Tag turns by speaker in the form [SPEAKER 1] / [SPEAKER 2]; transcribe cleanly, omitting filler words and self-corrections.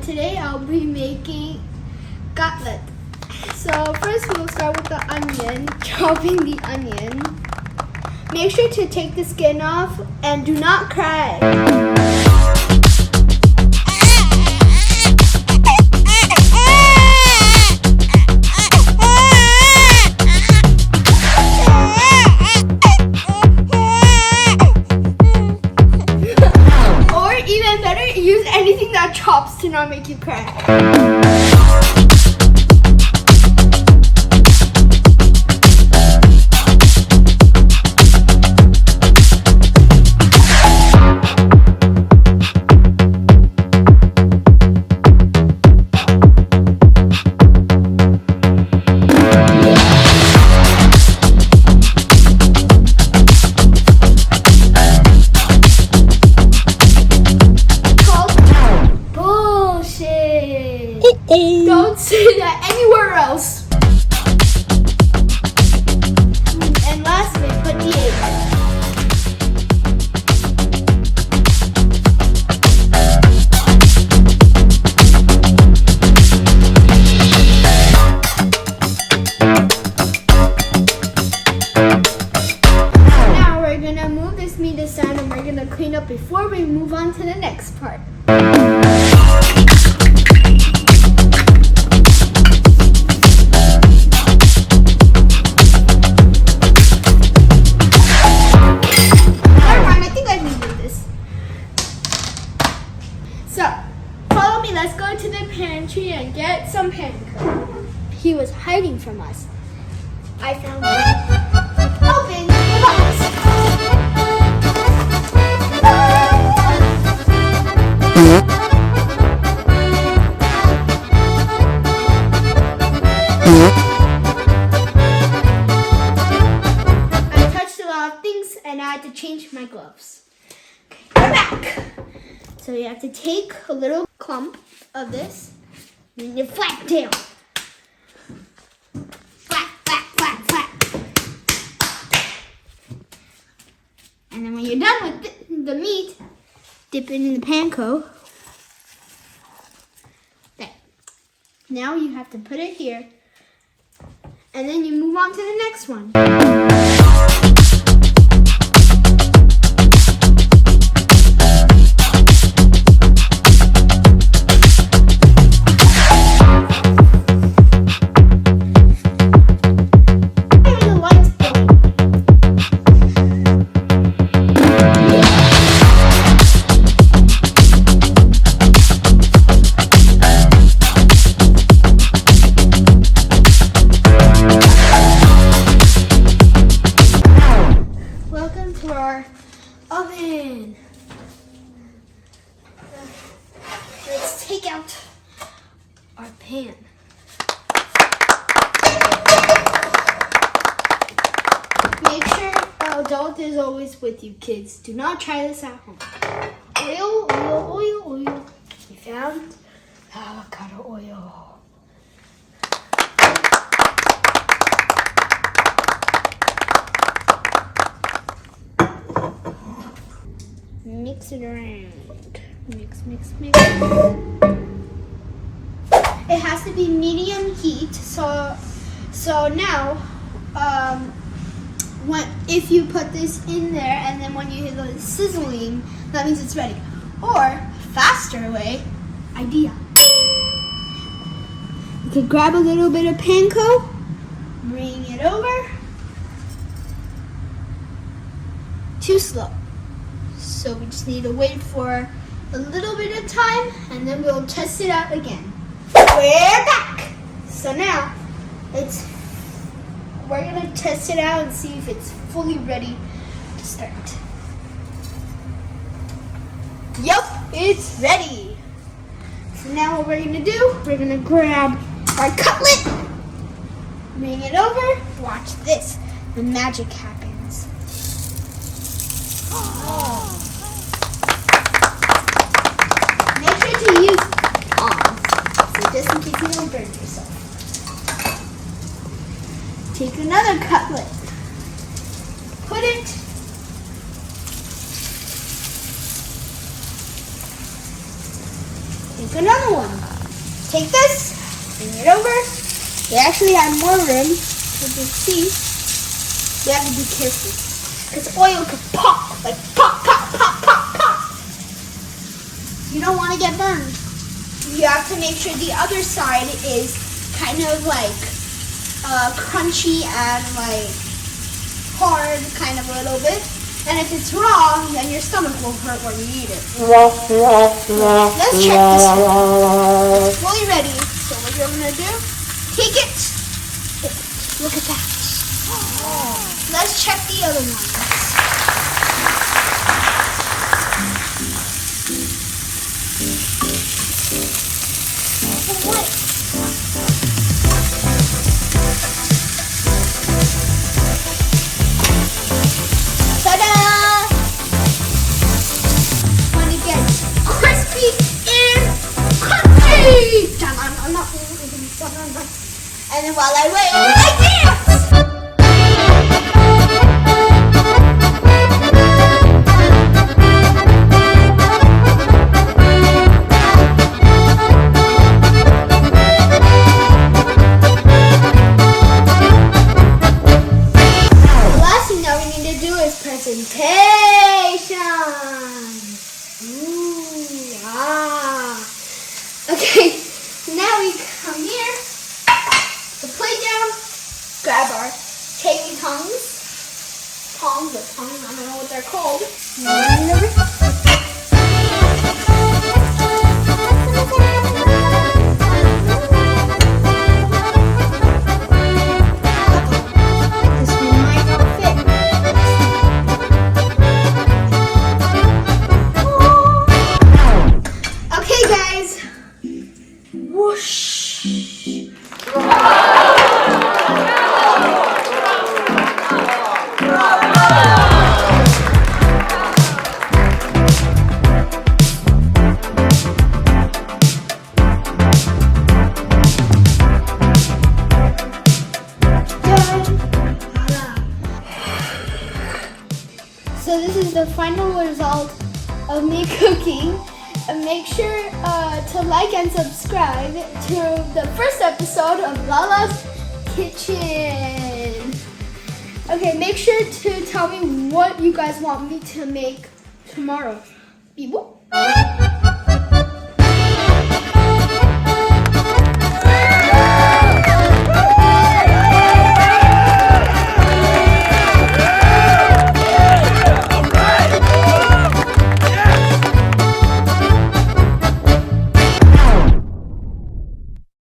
[SPEAKER 1] today I'll be making kutlet. So first we'll start with the onion, chopping the onion. Make sure to take the skin off and do not cry. Or even better, use anything that chops to not make you cry. Don't say that anywhere else. And lastly, put the egg. Now we're gonna move this meat aside and we're gonna clean up before we move on to the next part. Let's go to the pantry and get some panko. He was hiding from us. I found him. Open the box. I touched a lot of things and I had to change my gloves. Okay, we're back. So you have to take a little clump of this and you flap down. Flap, flap, flap, flap. And then when you're done with the meat, dip it in the panko. There. Now you have to put it here. And then you move on to the next one. Oven. Let's take out our pan. Make sure an adult is always with you, kids. Do not try this at home. Oil, oil, oil, oil. We found avocado oil. Mix it around. Mix, mix, mix. It has to be medium heat. So now, if you put this in there and then when you hear the sizzling, that means it's ready. Or faster way, idea. You could grab a little bit of panko, bring it over. Too slow. So we just need to wait for a little bit of time and then we'll test it out again. We're back! So now we're gonna test it out and see if it's fully ready to start. Yup, it's ready. So now what we're gonna do, we're gonna grab our cutlet, bring it over, watch this, the magic happens. Oh. To use on, so just in case you don't burn yourself. Take another cutlet, put it Take another one. Take this, bring it over. They actually have more room, as you see. You have to be careful, because oil could pop, like pop, pop, pop, pop, pop. You don't want to get burned. You have to make sure the other side is kind of like crunchy and like hard, kind of a little bit. And if it's raw, then your stomach will hurt when you eat it. Let's check this out. It's fully ready. So what you're gonna do? Take it. Look at that. Let's check the other ones. What? Ta-da! Want to get crispy and crunchy. And then while I wait, I dance. Presentation. Ooh, ah. Okay, now we come here, the plate down, grab our tangy tongs, I don't know what they're called. So this is the final result of me cooking. And make sure to like and subscribe to the first episode of Lalas Kitchen. Okay, make sure to tell me what you guys want me to make tomorrow. Beep, boop.